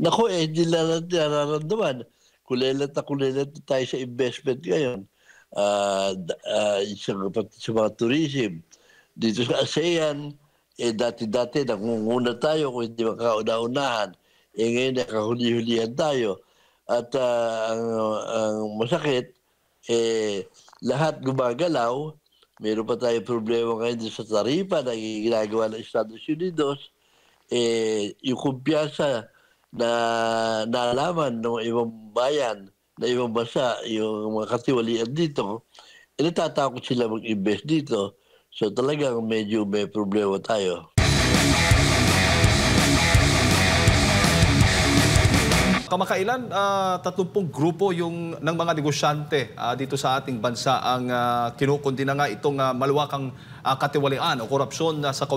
Naku, hindi natin nararamdaman. Kulelat na tayo sa investment ngayon. Pati sa mga tourism. Dito sa ASEAN, dati-dati nangunguna tayo kung hindi makauna-unahan. Ngayon nakahuli-hulihan tayo. At ang masakit, lahat gumagalaw. Meron pa tayong problema ngayon sa taripa na ginagawa ng Estados Unidos. Yung kumpiyansa na nalaman ng ibang bayan, na ibang bansa, yung mga katiwalian dito, natatakot sila mag-invest dito. So talagang medyo may problema tayo. Kamakailan, 30 grupo ng mga negosyante dito sa ating bansa ang kinukundi na nga itong maluwakang katiwalian o korupsyon sa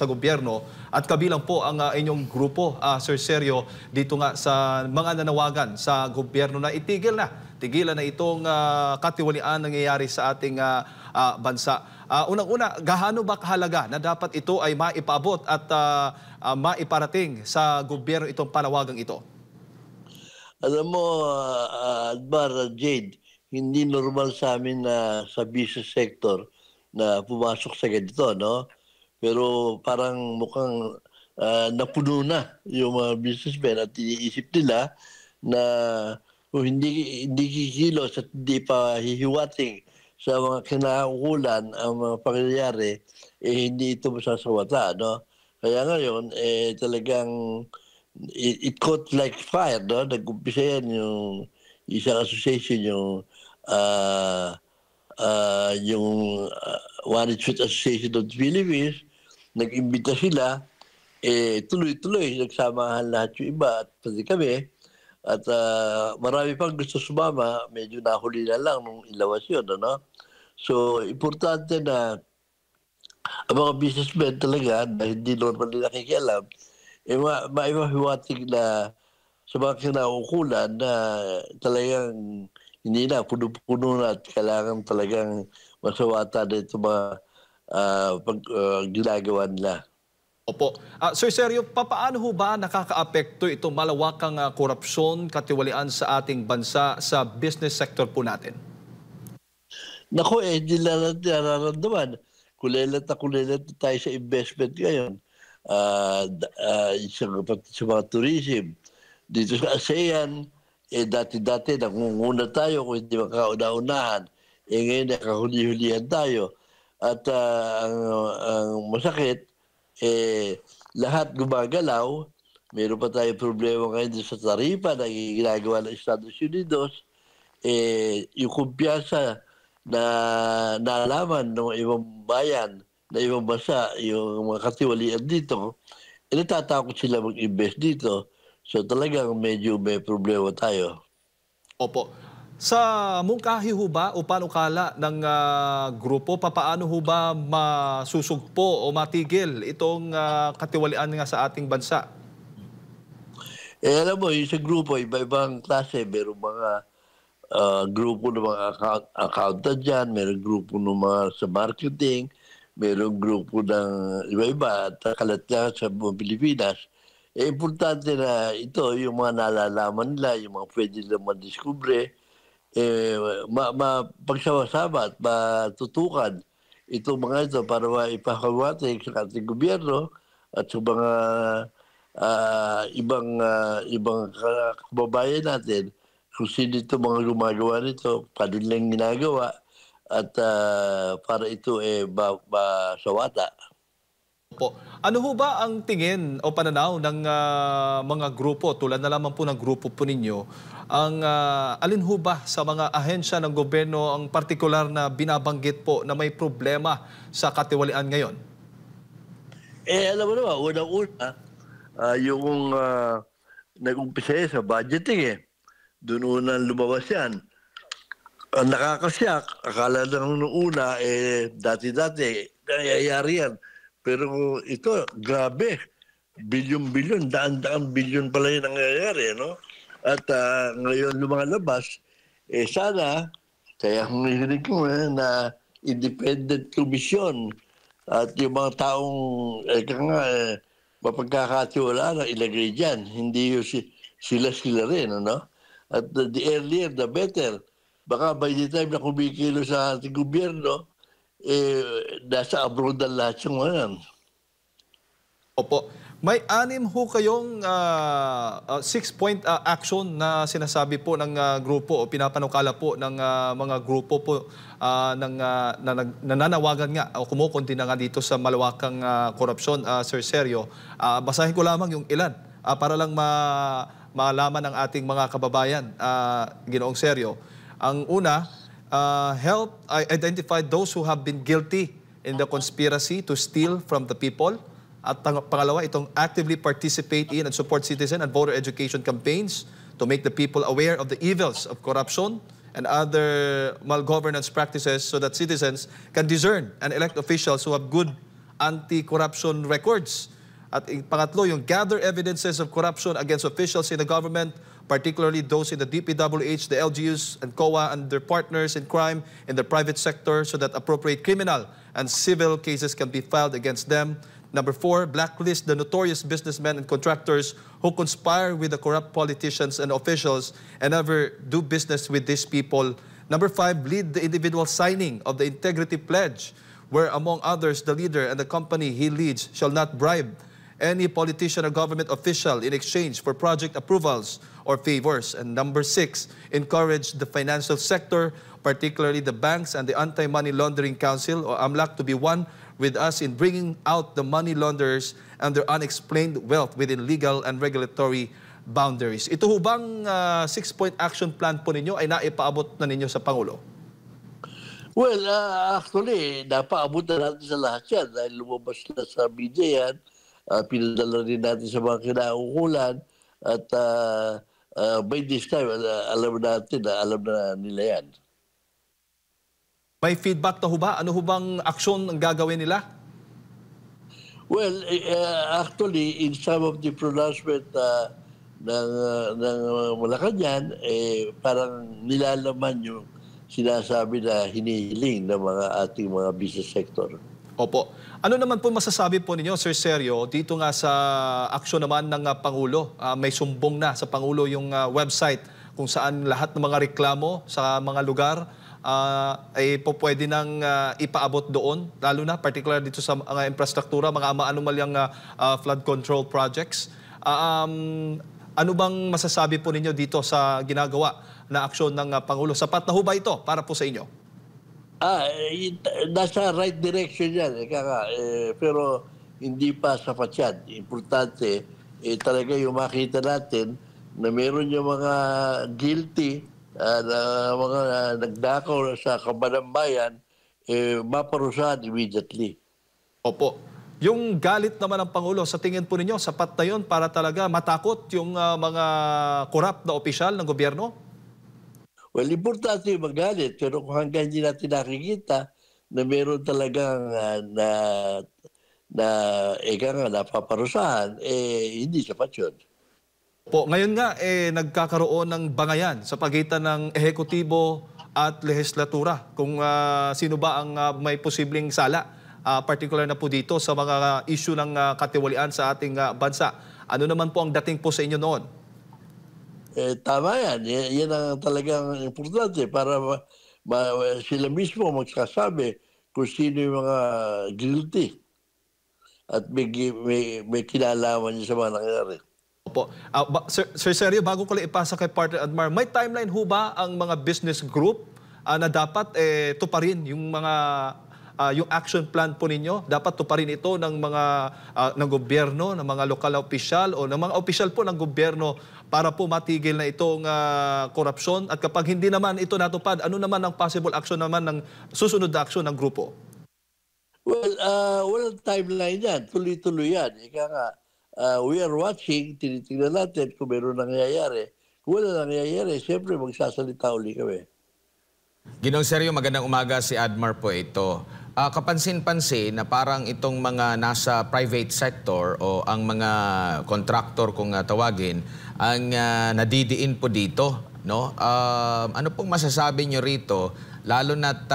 gobyerno at kabilang po ang inyong grupo, Sir Sergio, dito nga sa mga nanawagan sa gobyerno na tigilan na itong katiwalian nangyayari sa ating bansa. Unang-una, gaano ba kahalaga na dapat ito ay maipaabot at maiparating sa gobyerno itong panawagang ito? Alam mo, Admar, Jade, hindi normal sa amin na sa business sector na pumasok sa ganito, no? Pero parang mukhang napuno na yung mga businessmen at iniisip nila na kung hindi kikilos at hindi pa hihiwating sa mga kinaukulan ang mga pangyayari, hindi ito masasawata, no? Kaya ngayon, talagang it caught like fire, no? Nag-umpisa yan yung isang association, yung One Street Association of the Philippines. Nag-imbita sila, tuloy-tuloy, nagsamahan lahat yung iba at pati kami. At marami pang gusto sumama, medyo nahuli na lang nung ilawas yun, ano? So, importante na ang mga businessmen talaga na hindi normal nila nakikialam, maimahiwatig na sa mga kinaukulan na talagang hindi na, puno-puno na at kailangan talagang masawata na ito mga ginagawa nila. Opo. Sir Sergio, paano ho ba nakakaapekto itong malawakang korupsyon, katiwalian sa ating bansa sa business sector po natin? Naku, hindi na natin nararamdaman. Kulelat na tayo sa investment ngayon. Pati sa mga tourism. Dito sa ASEAN, dati-dati nangunguna tayo kung hindi makauna-unahan. Ngayon nakahuli-hulihan tayo. At ang masakit, lahat gumagalaw. Meron pa tayong problema ngayon sa taripa na ginagawa ng Estados Unidos. Yung kumpiyansa na nalaman ng ibang bayan, na ibang bansa, yung mga katiwalian dito, natatakot sila mag-invest dito. So talagang medyo may problema tayo. Opo. Sa mungkahi ho ba o panukala ng grupo, paano ho ba masusugpo o matigil itong katiwalian nga sa ating bansa? Alam mo, yung sa grupo, iba-ibang klase. Merong mga grupo ng mga accountant dyan, merong grupo ng mga sa marketing, merong grupo ng iba-iba at kalat niya sa Pilipinas. Importante na ito, yung mga nalalaman nila, yung mga pwede nila madiskubre, pagsama-sama at matutukan itong mga ito para maipakawati sa ating gobyerno at sa mga ibang kababayan natin kung sino ito mga gumagawa nito, paano nilang ginagawa at para ito masawata. Po. Ano ho ba ang tingin o pananaw ng mga grupo, tulad na lamang po ng grupo po ninyo, alin ho ba sa mga ahensya ng gobyerno ang partikular na binabanggit po na may problema sa katiwalian ngayon? Alam mo naman, unang-una, yung nag-umpisa sa budgeting Doon unang lumabas yan. Ang nakakasyak, akala nung una, dati-dati, nangyayari yan. Pero ito, grabe. Bilyon-bilyon, daan-daan bilyon pala yung nangyayari, no? At ngayon lumalabas, sana, kaya kung narinig ko na independent commission at yung mga taong, mapagkakatiwala na ilagay dyan. Hindi yung sila rin, ano? At the earlier, the better. Baka by the time na kumikilo sa ating gobyerno, nasa abroad ang lahat yung mga yan. Opo. May 6 ho kayong 6-point action na sinasabi po ng grupo o pinapanukala po ng mga grupo po na nananawagan nga o kumukunti na nga dito sa malawakang korupsyon, Sir Sergio. Basahin ko lamang yung ilan para lang malaman ng ating mga kababayan, Ginoong Sergio. Ang una, help identify those who have been guilty in the conspiracy to steal from the people. At pangalawa, itong actively participate in and support citizen and voter education campaigns to make the people aware of the evils of corruption and other malgovernance practices so that citizens can discern and elect officials who have good anti-corruption records. At pangatlo, yung gather evidences of corruption against officials in the government, particularly those in the DPWH, the LGUs, and COA and their partners in crime in the private sector so that appropriate criminal and civil cases can be filed against them. Number 4, blacklist the notorious businessmen and contractors who conspire with the corrupt politicians and officials and never do business with these people. Number 5, lead the individual signing of the integrity pledge, where among others, the leader and the company he leads shall not bribe any politician or government official in exchange for project approvals or favors. And number 6, encourage the financial sector, particularly the banks and the Anti-Money Laundering Council or AMLAC to be one with us in bringing out the money launderers and their unexplained wealth within legal and regulatory boundaries. Ito ho bang 6-point action plan po ninyo ay naipaabot na ninyo sa Pangulo? Well, actually, napaabot na natin sa lahat yan dahil lumabas na sa media yan. Pinadala rin natin sa mga kinaukulan at by this time, alam na nila yan. May feedback na ho ba? Ano ho bang aksyon ang gagawin nila? Well, actually, in some of the pronouncement ng Malacanang, parang nilalaman yung sinasabi na hinihiling ng mga ating mga business sector. Opo. Ano naman po masasabi po ninyo, Sir Sergio, dito nga sa aksyon naman ng Pangulo? May sumbong na sa Pangulo yung website kung saan lahat ng mga reklamo sa mga lugar ay po pwede nang ipaabot doon, lalo na particular dito sa mga infrastruktura, mga maanumalyang flood control projects. Ano bang masasabi po ninyo dito sa ginagawa na aksyon ng Pangulo? Sapat na ho ba ito para po sa inyo? Nasa right direction yan. Pero hindi pa sapat yan. Importante, talaga yung makita natin na meron yung mga guilty na mga nagdakaw sa kabanang bayan, maparusahan immediately. Opo. Yung galit naman ng Pangulo, sa tingin po ninyo, sapat na yun para talaga matakot yung mga korap na opisyal ng gobyerno? Well, importante yung magalit, pero kung hanggang hindi natin nakikita na meron talagang napaparusahan, hindi sapat yun. Po, ngayon nga nagkakaroon ng bangayan sa pagitan ng ehekutibo at lehislatura kung sino ba ang may posibleng sala, particular na po dito sa mga issue ng katiwalian sa ating bansa. Ano naman po ang dating po sa inyo noon? Tama yan. Yan ang talagang importante para sila mismo magsasabi kung sino yung mga guilty at may kinalaman niya sa mga nangyari. Opo. Sir Sergio, bago ko lang ipasa kay Partner Admar, may timeline ho ba ang mga business group na dapat tuparin yung mga yung action plan po ninyo? Dapat tuparin ito ng mga ng gobyerno, ng mga lokal na opisyal o ng mga opisyal po ng gobyerno para po matigil na itong korupsyon? At kapag hindi naman ito natupad, ano naman ang possible action naman ng susunod na action ng grupo? Well, walang timeline yan. Tuloy-tuloy yan. We are watching, tinitingnan natin kung meron nangyayari. Kung wala nangyayari, siyempre magsasalita uli kami. Ginoong Sergio, magandang umaga, si Admar po ito. Kapansin-pansin na parang itong mga nasa private sector o ang mga contractor kung tawagin, ang nadidiin po dito. No? Ano pong masasabi nyo rito, lalo na't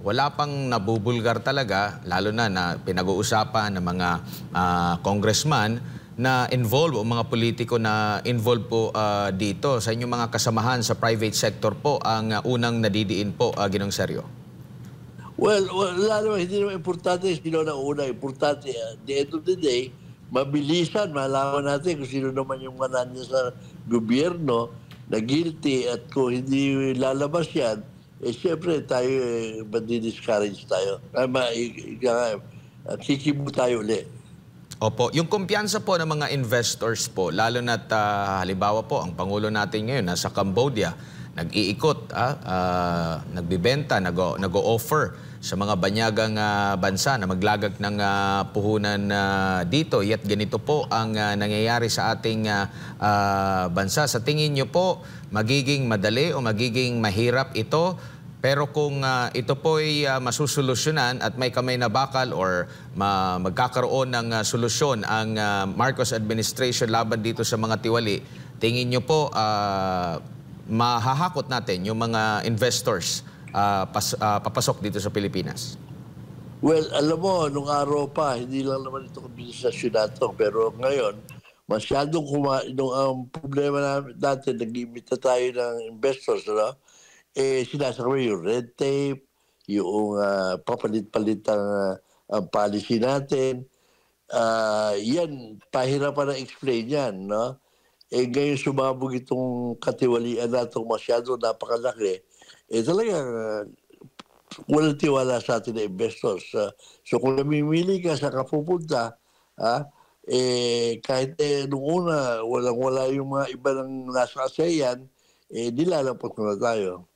wala pang nabubulgar talaga, lalo na pinag-uusapan ng mga congressman na involved o mga politiko na involved po dito? Sa inyong mga kasamahan sa private sector po ang unang nadidiin po, Ginong Sergio? Well, wala naman, hindi naman importante sino na una. Importante, at the end of the day, mabilisan, malaman natin kung sino naman yung mananya sa gobyerno na guilty at kung hindi lalabas yan, siyempre tayo, madi-discourage tayo. Kikibo tayo ulit. Opo, yung kumpiyansa po ng mga investors po, lalo na't halimbawa po, ang Pangulo natin ngayon nasa Cambodia, nag-iikot, nagbibenta, nag-o-offer sa mga banyagang bansa na maglagak ng puhunan dito. Yet ganito po ang nangyayari sa ating bansa. Sa tingin nyo po, magiging madali o magiging mahirap ito? Pero kung ito po ay masusolusyonan at may kamay na bakal or magkakaroon ng solusyon ang Marcos administration laban dito sa mga tiwali, tingin nyo po mahahakot natin yung mga investors papasok dito sa Pilipinas? Well, alam mo, nung araw pa, hindi lang naman ito kombinasyon natin. Pero ngayon, masyadong ang problema natin, nag-iimita tayo ng investors, no? Sinasakawin yung red tape, yung papalit-palit ang policy natin. Yan, pahirapan na explain yan, no? Ngayon sumabog itong katiwalian natin masyado napakalaki. Talagang walang tiwala sa atin na investors. So kung namimili ka sa kapupunta, kahit nung una, walang-wala yung mga iba ng nasa ASEAN, nilalapot na tayo.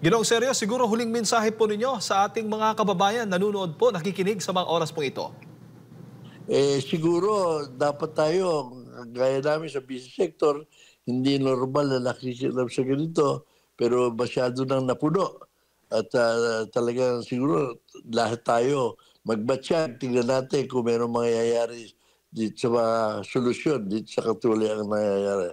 Ginong Sergio, siguro huling mensahe po ninyo sa ating mga kababayan nanonood po, nakikinig sa mga oras po ito. Siguro dapat tayo, gaya namin sa business sector, hindi normal na nakikilam sa ganito, pero masyado nang napuno. At talagang siguro lahat tayo magbatsyag, tingnan natin kung mayroong mangyayari dito sa mga solusyon, dito sa katuloy ang nangyayari.